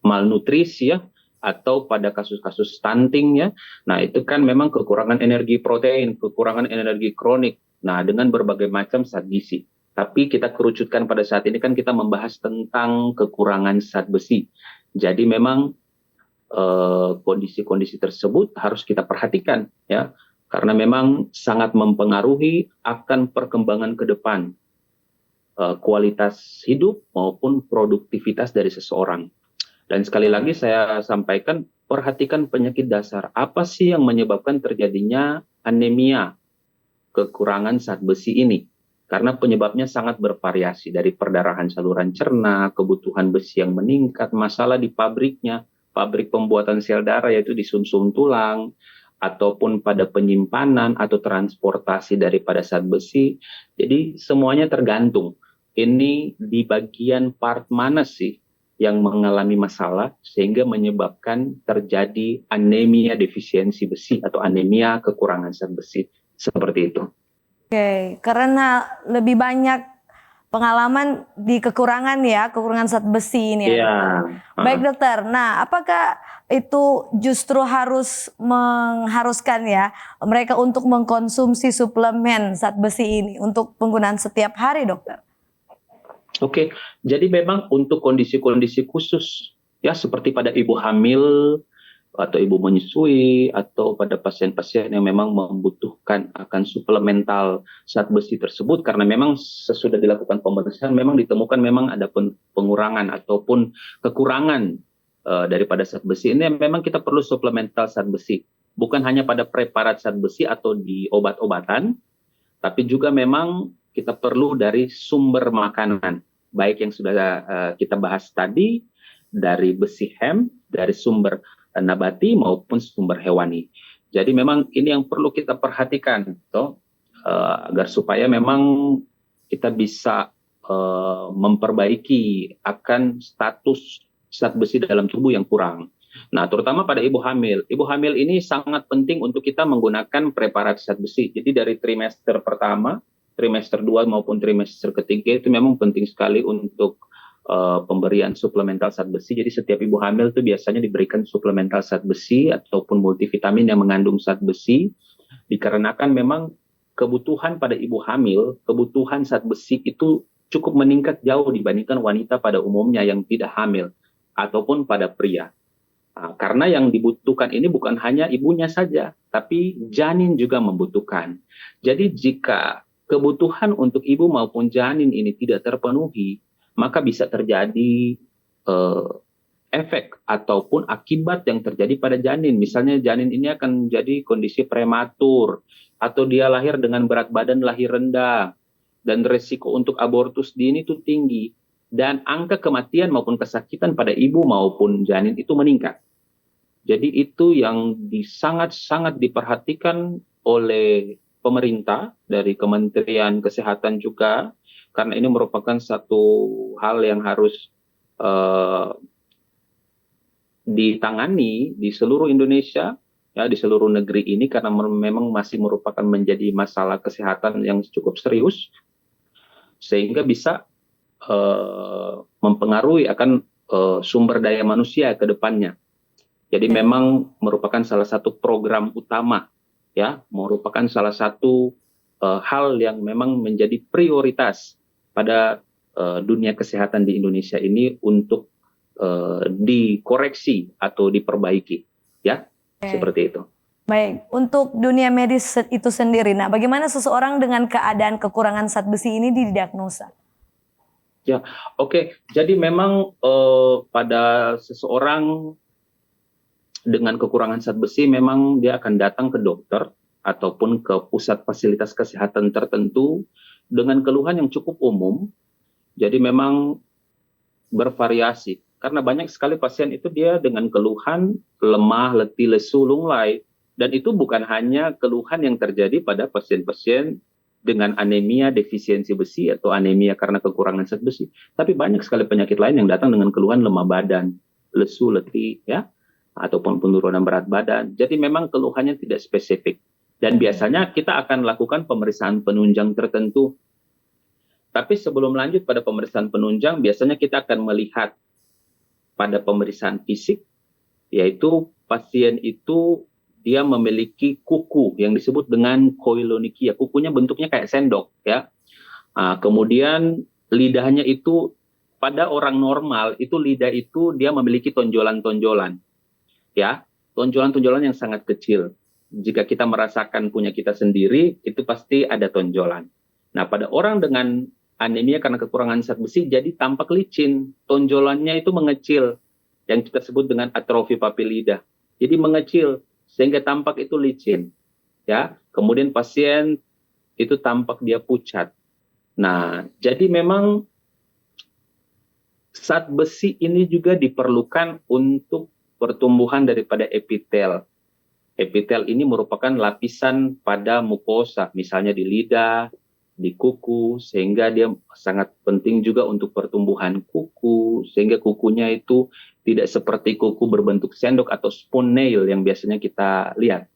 malnutrisi ya, atau pada kasus-kasus stunting ya. Nah, itu kan memang kekurangan energi protein, kekurangan energi kronik. Nah, dengan berbagai macam zat gizi. Tapi kita kerucutkan pada saat ini kan kita membahas tentang kekurangan zat besi. Jadi memang kondisi-kondisi tersebut harus kita perhatikan ya, karena memang sangat mempengaruhi akan perkembangan ke depan kualitas hidup maupun produktivitas dari seseorang. Dan sekali lagi saya sampaikan, perhatikan penyakit dasar. Apa sih yang menyebabkan terjadinya anemia, kekurangan zat besi ini? Karena penyebabnya sangat bervariasi, dari perdarahan saluran cerna, kebutuhan besi yang meningkat, masalah di pabriknya, pabrik pembuatan sel darah yaitu di sumsum tulang, ataupun pada penyimpanan atau transportasi daripada zat besi. Jadi semuanya tergantung. Ini di bagian part mana sih yang mengalami masalah sehingga menyebabkan terjadi anemia defisiensi besi atau anemia kekurangan zat besi. Seperti itu. Oke, karena lebih banyak pengalaman di kekurangan zat besi ini ya. Iya. Baik dokter, nah apakah itu justru harus mengharuskan ya mereka untuk mengkonsumsi suplemen zat besi ini untuk penggunaan setiap hari dokter? Oke, jadi memang untuk kondisi-kondisi khusus ya, seperti pada ibu hamil atau ibu menyusui atau pada pasien-pasien yang memang membutuhkan akan suplemental zat besi tersebut, karena memang sesudah dilakukan pemeriksaan memang ditemukan memang ada pengurangan ataupun kekurangan daripada zat besi ini, memang kita perlu suplemental zat besi, bukan hanya pada preparat zat besi atau di obat-obatan, tapi juga memang kita perlu dari sumber makanan, baik yang sudah kita bahas tadi, dari besi hemp, dari sumber nabati maupun sumber hewani. Jadi memang ini yang perlu kita perhatikan, agar supaya memang kita bisa memperbaiki akan status zat besi dalam tubuh yang kurang. Nah, terutama pada ibu hamil. Ibu hamil ini sangat penting untuk kita menggunakan preparat zat besi. Jadi dari trimester pertama, trimester 2 maupun trimester ketiga itu memang penting sekali untuk pemberian suplemental zat besi. Jadi setiap ibu hamil itu biasanya diberikan suplemental zat besi ataupun multivitamin yang mengandung zat besi, dikarenakan memang kebutuhan pada ibu hamil, kebutuhan zat besi itu cukup meningkat jauh dibandingkan wanita pada umumnya yang tidak hamil ataupun pada pria. Nah, karena yang dibutuhkan ini bukan hanya ibunya saja, tapi janin juga membutuhkan. Jadi jika kebutuhan untuk ibu maupun janin ini tidak terpenuhi, maka bisa terjadi efek ataupun akibat yang terjadi pada janin. Misalnya janin ini akan menjadi kondisi prematur, atau dia lahir dengan berat badan lahir rendah, dan resiko untuk abortus dini itu tinggi, dan angka kematian maupun kesakitan pada ibu maupun janin itu meningkat. Jadi itu yang sangat-sangat diperhatikan oleh pemerintah dari Kementerian Kesehatan juga, karena ini merupakan satu hal yang harus ditangani di seluruh Indonesia, ya, di seluruh negeri ini, karena memang masih merupakan menjadi masalah kesehatan yang cukup serius, sehingga bisa mempengaruhi akan sumber daya manusia ke depannya. Jadi memang merupakan salah satu program utama, ya, merupakan salah satu hal yang memang menjadi prioritas pada dunia kesehatan di Indonesia ini untuk dikoreksi atau diperbaiki, ya, seperti itu. Baik, untuk dunia medis itu sendiri, nah bagaimana seseorang dengan keadaan kekurangan zat besi ini didiagnosa? Ya, oke. Jadi memang pada seseorang dengan kekurangan zat besi memang dia akan datang ke dokter ataupun ke pusat fasilitas kesehatan tertentu dengan keluhan yang cukup umum. Jadi memang bervariasi, karena banyak sekali pasien itu dia dengan keluhan lemah, letih, lesu, lunglai, dan itu bukan hanya keluhan yang terjadi pada pasien-pasien dengan anemia defisiensi besi atau anemia karena kekurangan zat besi, tapi banyak sekali penyakit lain yang datang dengan keluhan lemah badan, lesu, letih, ya, ataupun penurunan berat badan. Jadi memang keluhannya tidak spesifik, dan biasanya kita akan lakukan pemeriksaan penunjang tertentu. Tapi sebelum lanjut pada pemeriksaan penunjang, biasanya kita akan melihat pada pemeriksaan fisik, yaitu pasien itu dia memiliki kuku yang disebut dengan koilonychia. Kukunya bentuknya kayak sendok, ya. Kemudian lidahnya itu pada orang normal itu lidah itu dia memiliki tonjolan-tonjolan, ya, tonjolan-tonjolan yang sangat kecil. Jika kita merasakan punya kita sendiri, itu pasti ada tonjolan. Nah, pada orang dengan anemia karena kekurangan zat besi, jadi tampak licin, tonjolannya itu mengecil, yang kita sebut dengan atrofi papilidah. Jadi mengecil, sehingga tampak itu licin, ya. Kemudian pasien itu tampak dia pucat. Nah, jadi memang zat besi ini juga diperlukan untuk pertumbuhan daripada epitel. Epitel ini merupakan lapisan pada mukosa, misalnya di lidah, di kuku, sehingga dia sangat penting juga untuk pertumbuhan kuku, sehingga kukunya itu tidak seperti kuku berbentuk sendok atau spoon nail yang biasanya kita lihat.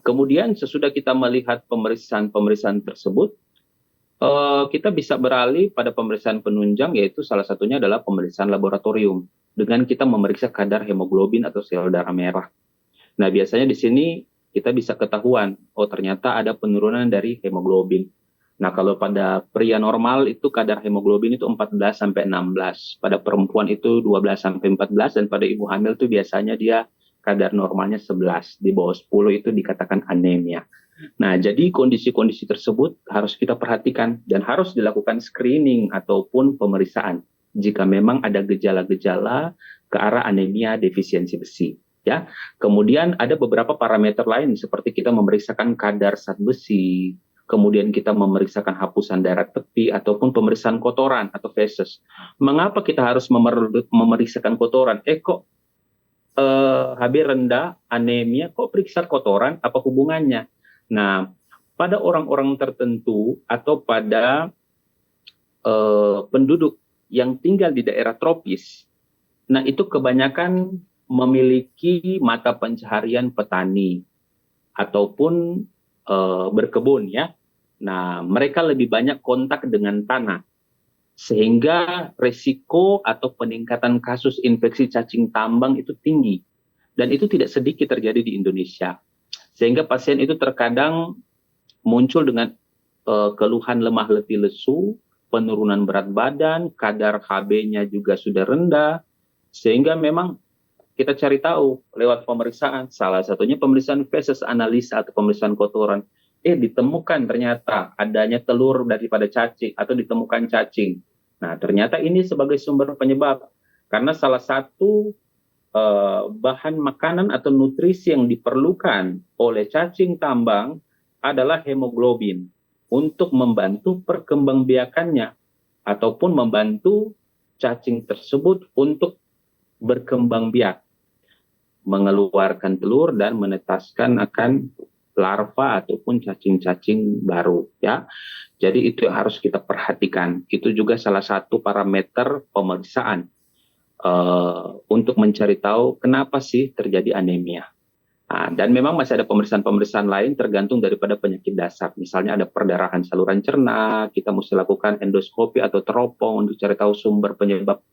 Kemudian sesudah kita melihat pemeriksaan-pemeriksaan tersebut, kita bisa beralih pada pemeriksaan penunjang, yaitu salah satunya adalah pemeriksaan laboratorium dengan kita memeriksa kadar hemoglobin atau sel darah merah. Nah, biasanya di sini kita bisa ketahuan, oh ternyata ada penurunan dari hemoglobin. Nah, kalau pada pria normal itu kadar hemoglobin itu 14 sampai 16, pada perempuan itu 12 sampai 14, dan pada ibu hamil itu biasanya dia kadar normalnya 11, di bawah 10 itu dikatakan anemia. Nah, jadi kondisi-kondisi tersebut harus kita perhatikan dan harus dilakukan screening ataupun pemeriksaan jika memang ada gejala-gejala ke arah anemia defisiensi besi. Ya, kemudian ada beberapa parameter lain seperti kita memeriksakan kadar zat besi, kemudian kita memeriksakan hapusan daerah tepi ataupun pemeriksaan kotoran atau feses. Mengapa kita harus memeriksakan kotoran? Kok HB rendah, anemia, kok periksa kotoran? Apa hubungannya? Nah, pada orang-orang tertentu atau pada penduduk yang tinggal di daerah tropis, Nah, itu kebanyakan memiliki mata pencaharian petani ataupun berkebun ya. Nah, mereka lebih banyak kontak dengan tanah sehingga resiko atau peningkatan kasus infeksi cacing tambang itu tinggi. Dan itu tidak sedikit terjadi di Indonesia. Sehingga pasien itu terkadang muncul dengan keluhan lemah letih lesu, penurunan berat badan, kadar Hb-nya juga sudah rendah, sehingga memang kita cari tahu lewat pemeriksaan, salah satunya pemeriksaan feses analisa atau pemeriksaan kotoran, ditemukan ternyata adanya telur daripada cacing atau ditemukan cacing. Nah, ternyata ini sebagai sumber penyebab, karena salah satu bahan makanan atau nutrisi yang diperlukan oleh cacing tambang adalah hemoglobin untuk membantu perkembangbiakannya ataupun membantu cacing tersebut untuk berkembang biak, mengeluarkan telur dan menetaskan akan larva ataupun cacing-cacing baru ya. Jadi itu yang harus kita perhatikan. Itu juga salah satu parameter pemeriksaan untuk mencari tahu kenapa sih terjadi anemia. Nah, dan memang masih ada pemeriksaan-pemeriksaan lain tergantung daripada penyakit dasar. Misalnya ada perdarahan saluran cerna, kita mesti lakukan endoskopi atau teropong untuk cari tahu sumber penyebab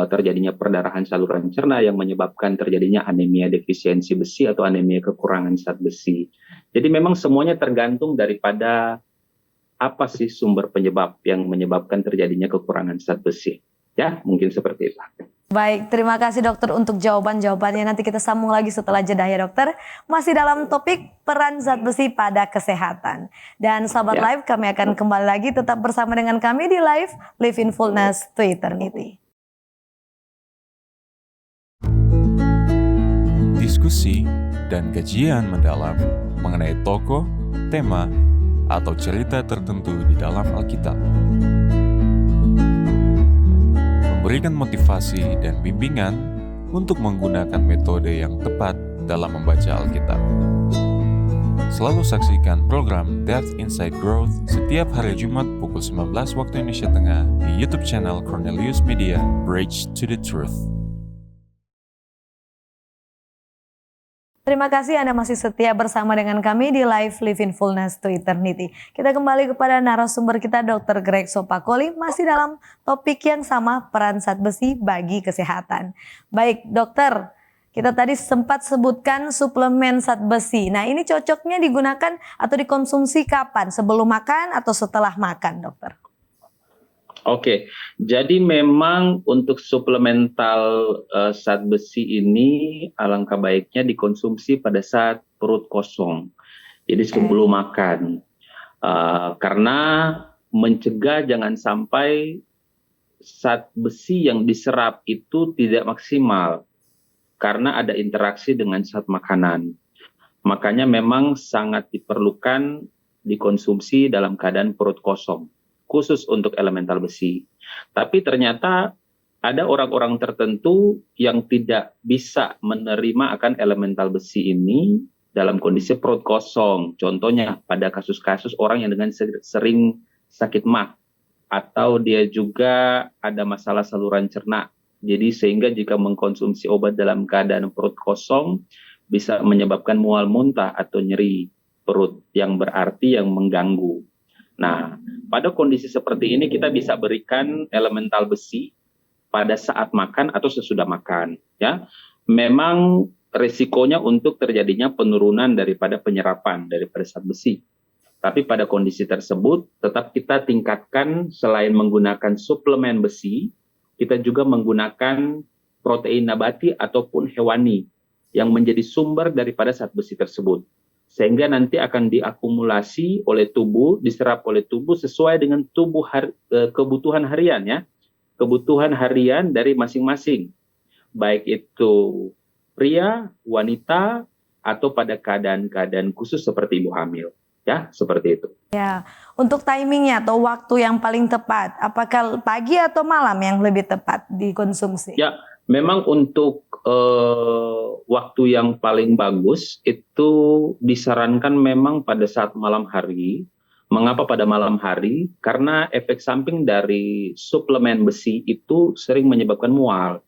terjadinya perdarahan saluran cerna yang menyebabkan terjadinya anemia defisiensi besi atau anemia kekurangan zat besi. Jadi memang semuanya tergantung daripada apa sih sumber penyebab yang menyebabkan terjadinya kekurangan zat besi. Ya, mungkin seperti itu. Baik, terima kasih dokter untuk jawaban-jawabannya. Nanti kita sambung lagi setelah jeda ya dokter. Masih dalam topik peran zat besi pada kesehatan. Dan sahabat Live, kami akan kembali lagi tetap bersama dengan kami di Live in Fullness to Eternity. Diskusi dan kajian mendalam mengenai tokoh, tema, atau cerita tertentu di dalam Alkitab. Memberikan motivasi dan bimbingan untuk menggunakan metode yang tepat dalam membaca Alkitab. Selalu saksikan program Depth Inside Growth setiap hari Jumat pukul 19 waktu Indonesia Tengah di YouTube channel Cornelius Media, Bridge to the Truth. Terima kasih Anda masih setia bersama dengan kami di Live in Fullness to Eternity. Kita kembali kepada narasumber kita Dr. Greg Sopakoli masih dalam topik yang sama, peran zat besi bagi kesehatan. Baik dokter, kita tadi sempat sebutkan suplemen zat besi. Nah ini cocoknya digunakan atau dikonsumsi kapan? Sebelum makan atau setelah makan dokter? Oke, jadi memang untuk suplemental zat besi ini alangkah baiknya dikonsumsi pada saat perut kosong. Jadi sebelum makan, karena mencegah jangan sampai zat besi yang diserap itu tidak maksimal karena ada interaksi dengan zat makanan. Makanya memang sangat diperlukan dikonsumsi dalam keadaan perut kosong, khusus untuk elemental besi. Tapi ternyata ada orang-orang tertentu yang tidak bisa menerima akan elemental besi ini dalam kondisi perut kosong. Contohnya pada kasus-kasus orang yang dengan sering sakit mah, atau dia juga ada masalah saluran cerna. Jadi sehingga jika mengkonsumsi obat dalam keadaan perut kosong bisa menyebabkan mual muntah atau nyeri perut yang berarti yang mengganggu. Nah, pada kondisi seperti ini kita bisa berikan elemental besi pada saat makan atau sesudah makan. Ya, memang risikonya untuk terjadinya penurunan daripada penyerapan daripada zat besi. Tapi pada kondisi tersebut tetap kita tingkatkan selain menggunakan suplemen besi, kita juga menggunakan protein nabati ataupun hewani yang menjadi sumber daripada zat besi tersebut. Sehingga nanti akan diakumulasi oleh tubuh, diserap oleh tubuh sesuai dengan kebutuhan harian ya. Kebutuhan harian dari masing-masing. Baik itu pria, wanita, atau pada keadaan-keadaan khusus seperti ibu hamil. Ya, seperti itu. Ya, untuk timingnya atau waktu yang paling tepat, apakah pagi atau malam yang lebih tepat dikonsumsi? Ya, memang untuk waktu yang paling bagus itu disarankan memang pada saat malam hari. Mengapa pada malam hari? Karena efek samping dari suplemen besi itu sering menyebabkan mual.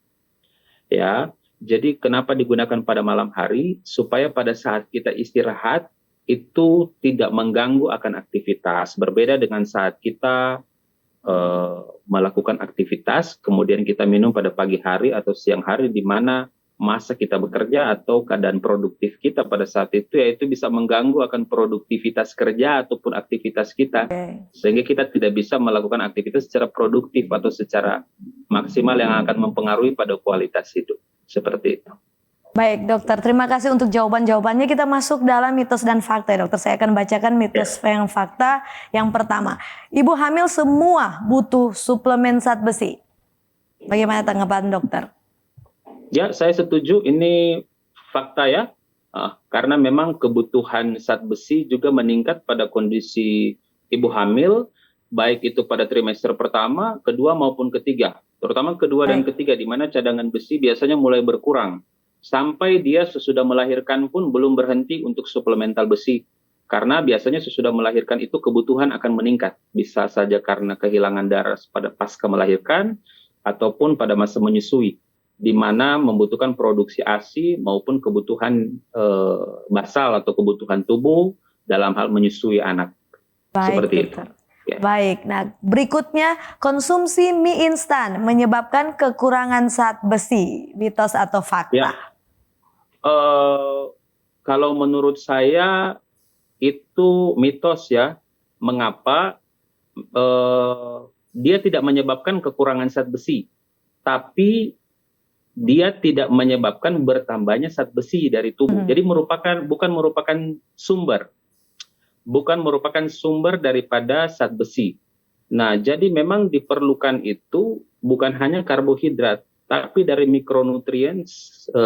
ya. Jadi kenapa digunakan pada malam hari? Supaya pada saat kita istirahat itu tidak mengganggu akan aktivitas. Berbeda dengan saat kita melakukan aktivitas, kemudian kita minum pada pagi hari atau siang hari, di mana masa kita bekerja atau keadaan produktif kita pada saat itu, yaitu bisa mengganggu akan produktivitas kerja ataupun aktivitas kita, sehingga kita tidak bisa melakukan aktivitas secara produktif atau secara maksimal yang akan mempengaruhi pada kualitas hidup. Seperti itu. Baik dokter, terima kasih untuk jawaban-jawabannya. Kita masuk dalam mitos dan fakta ya dokter. Saya akan bacakan mitos yang fakta. Yang pertama, ibu hamil semua butuh suplemen zat besi. Bagaimana tanggapan dokter? Ya, saya setuju, ini fakta ya. Karena memang kebutuhan zat besi juga meningkat pada kondisi ibu hamil, baik itu pada trimester pertama, kedua maupun ketiga. Terutama kedua dan ketiga, di mana cadangan besi biasanya mulai berkurang. Sampai dia sesudah melahirkan pun belum berhenti untuk suplemental besi. Karena biasanya sesudah melahirkan itu kebutuhan akan meningkat. Bisa saja karena kehilangan darah pada pasca melahirkan, ataupun pada masa menyusui, di mana membutuhkan produksi ASI maupun kebutuhan basal atau kebutuhan tubuh dalam hal menyusui anak. Baik, seperti dokter. itu. Ya. Baik, nah berikutnya, konsumsi mie instan menyebabkan kekurangan zat besi, mitos atau fakta? Ya. Kalau menurut saya itu mitos ya. Mengapa? Dia tidak menyebabkan kekurangan zat besi, tapi dia tidak menyebabkan bertambahnya zat besi dari tubuh. Jadi bukan merupakan sumber daripada zat besi. Nah, jadi memang diperlukan itu bukan hanya karbohidrat, tapi dari mikronutrien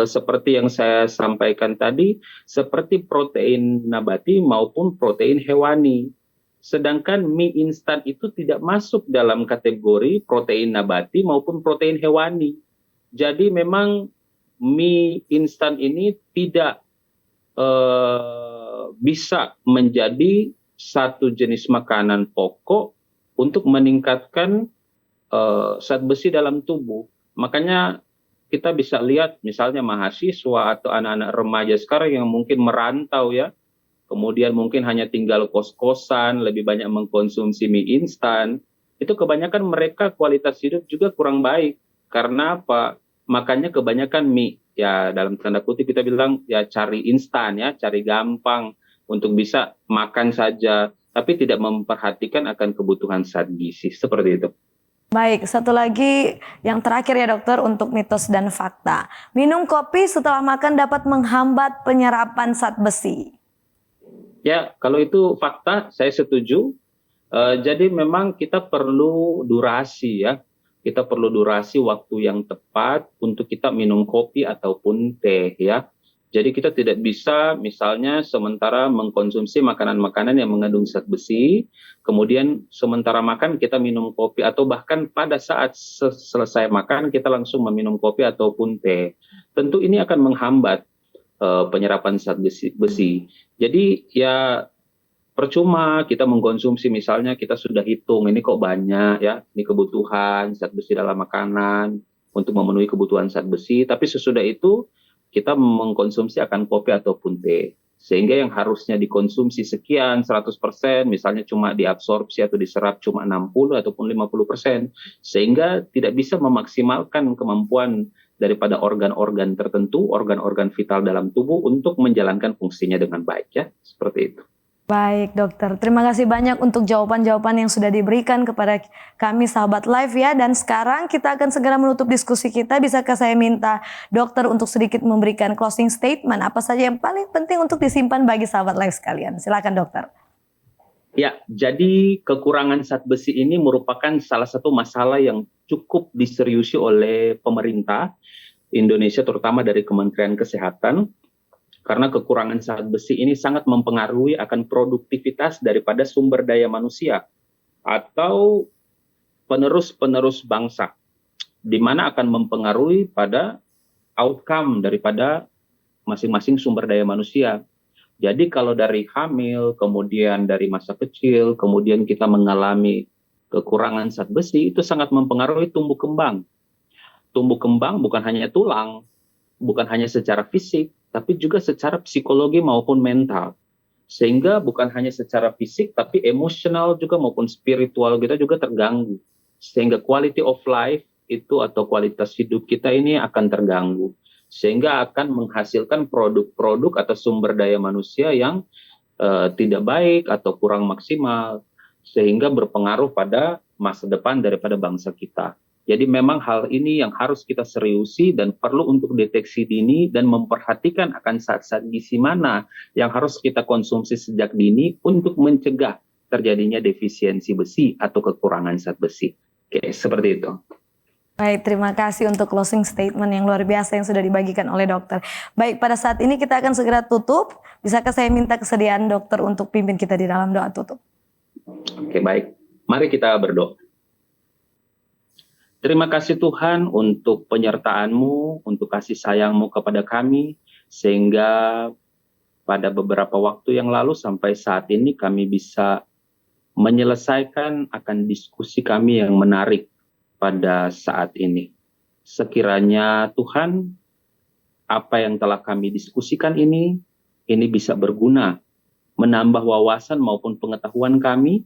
seperti yang saya sampaikan tadi, seperti protein nabati maupun protein hewani. Sedangkan mie instan itu tidak masuk dalam kategori protein nabati maupun protein hewani. Jadi memang mie instan ini tidak bisa menjadi satu jenis makanan pokok untuk meningkatkan zat besi dalam tubuh. Makanya kita bisa lihat misalnya mahasiswa atau anak-anak remaja sekarang yang mungkin merantau ya, kemudian mungkin hanya tinggal kos-kosan, lebih banyak mengkonsumsi mie instan, itu kebanyakan mereka kualitas hidup juga kurang baik. Karena apa? Makanya kebanyakan mie, ya dalam tanda kutip kita bilang ya cari instan ya, cari gampang untuk bisa makan saja, tapi tidak memperhatikan akan kebutuhan zat gizi, seperti itu. Baik, satu lagi yang terakhir ya dokter untuk mitos dan fakta. Minum kopi setelah makan dapat menghambat penyerapan zat besi. Ya, kalau itu fakta, saya setuju. Jadi memang kita perlu durasi ya. Kita perlu durasi waktu yang tepat untuk kita minum kopi ataupun teh ya. Jadi kita tidak bisa misalnya sementara mengkonsumsi makanan-makanan yang mengandung zat besi, kemudian sementara makan kita minum kopi, atau bahkan pada saat selesai makan kita langsung meminum kopi ataupun teh. Tentu ini akan menghambat penyerapan zat besi. Jadi ya percuma kita mengkonsumsi, misalnya kita sudah hitung ini kok banyak ya, ini kebutuhan zat besi dalam makanan untuk memenuhi kebutuhan zat besi, tapi sesudah itu kita mengkonsumsi akan kopi ataupun teh. Sehingga yang harusnya dikonsumsi sekian 100%, misalnya cuma diabsorpsi atau diserap cuma 60 ataupun 50%. Sehingga tidak bisa memaksimalkan kemampuan daripada organ-organ tertentu, organ-organ vital dalam tubuh untuk menjalankan fungsinya dengan baik ya, seperti itu. Baik dokter, terima kasih banyak untuk jawaban-jawaban yang sudah diberikan kepada kami sahabat live ya. Dan sekarang kita akan segera menutup diskusi kita. Bisakah saya minta dokter untuk sedikit memberikan closing statement, apa saja yang paling penting untuk disimpan bagi sahabat live sekalian. Silakan dokter. Ya, jadi kekurangan zat besi ini merupakan salah satu masalah yang cukup diseriusi oleh pemerintah Indonesia, terutama dari Kementerian Kesehatan. Karena kekurangan zat besi ini sangat mempengaruhi akan produktivitas daripada sumber daya manusia atau penerus-penerus bangsa, di mana akan mempengaruhi pada outcome daripada masing-masing sumber daya manusia. Jadi kalau dari hamil, kemudian dari masa kecil, kemudian kita mengalami kekurangan zat besi, itu sangat mempengaruhi tumbuh kembang. tumbuh kembang bukan hanya tulang, bukan hanya secara fisik, tapi juga secara psikologi maupun mental. Sehingga bukan hanya secara fisik, tapi emosional juga maupun spiritual kita juga terganggu. Sehingga quality of life itu atau kualitas hidup kita ini akan terganggu. Sehingga akan menghasilkan produk-produk atau sumber daya manusia yang tidak baik atau kurang maksimal. Sehingga berpengaruh pada masa depan daripada bangsa kita. Jadi memang hal ini yang harus kita seriusi dan perlu untuk deteksi dini dan memperhatikan akan zat-zat gizi mana yang harus kita konsumsi sejak dini untuk mencegah terjadinya defisiensi besi atau kekurangan zat besi. Oke, seperti itu. Baik, terima kasih untuk closing statement yang luar biasa yang sudah dibagikan oleh dokter. Baik, pada saat ini kita akan segera tutup. Bisakah saya minta kesediaan dokter untuk pimpin kita di dalam doa tutup? Oke, baik. Mari kita berdoa. Terima kasih Tuhan untuk penyertaan-Mu, untuk kasih sayang-Mu kepada kami, sehingga pada beberapa waktu yang lalu sampai saat ini kami bisa menyelesaikan akan diskusi kami yang menarik pada saat ini. Sekiranya Tuhan, apa yang telah kami diskusikan ini bisa berguna, menambah wawasan maupun pengetahuan kami,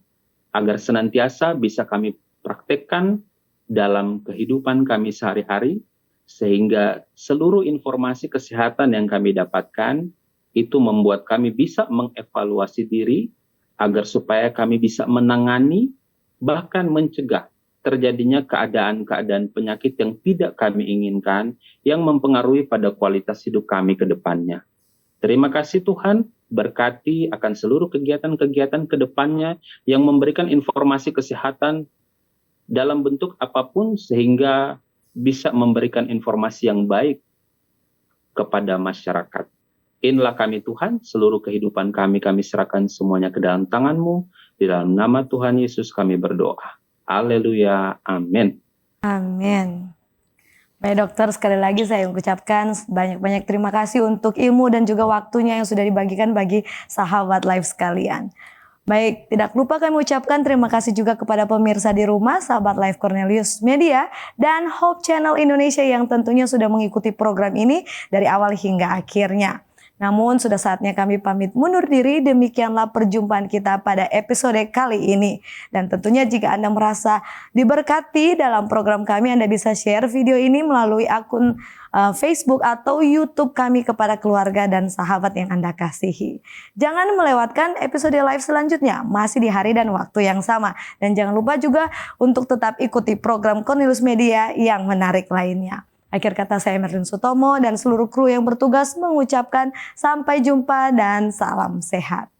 agar senantiasa bisa kami praktekkan dalam kehidupan kami sehari-hari, sehingga seluruh informasi kesehatan yang kami dapatkan itu membuat kami bisa mengevaluasi diri agar supaya kami bisa menangani bahkan mencegah terjadinya keadaan-keadaan penyakit yang tidak kami inginkan yang mempengaruhi pada kualitas hidup kami ke depannya. Terima kasih Tuhan, berkati akan seluruh kegiatan-kegiatan ke depannya yang memberikan informasi kesehatan dalam bentuk apapun sehingga bisa memberikan informasi yang baik kepada masyarakat. Inilah kami Tuhan, seluruh kehidupan kami serahkan semuanya ke dalam tangan-Mu. Di dalam nama Tuhan Yesus kami berdoa. Haleluya, amin. Amin. Baik dokter, sekali lagi saya mengucapkan banyak-banyak terima kasih untuk ilmu dan juga waktunya yang sudah dibagikan bagi sahabat live sekalian. Baik, tidak lupa kami ucapkan terima kasih juga kepada pemirsa di rumah, sahabat Live Cornelius Media, dan Hope Channel Indonesia yang tentunya sudah mengikuti program ini dari awal hingga akhirnya. Namun sudah saatnya kami pamit mundur diri, demikianlah perjumpaan kita pada episode kali ini. Dan tentunya jika Anda merasa diberkati dalam program kami, Anda bisa share video ini melalui akun Facebook atau YouTube kami kepada keluarga dan sahabat yang Anda kasihi. Jangan melewatkan episode live selanjutnya, masih di hari dan waktu yang sama. Dan jangan lupa juga untuk tetap ikuti program Cornelius Media yang menarik lainnya. Akhir kata saya Merlin Sutomo dan seluruh kru yang bertugas mengucapkan sampai jumpa dan salam sehat.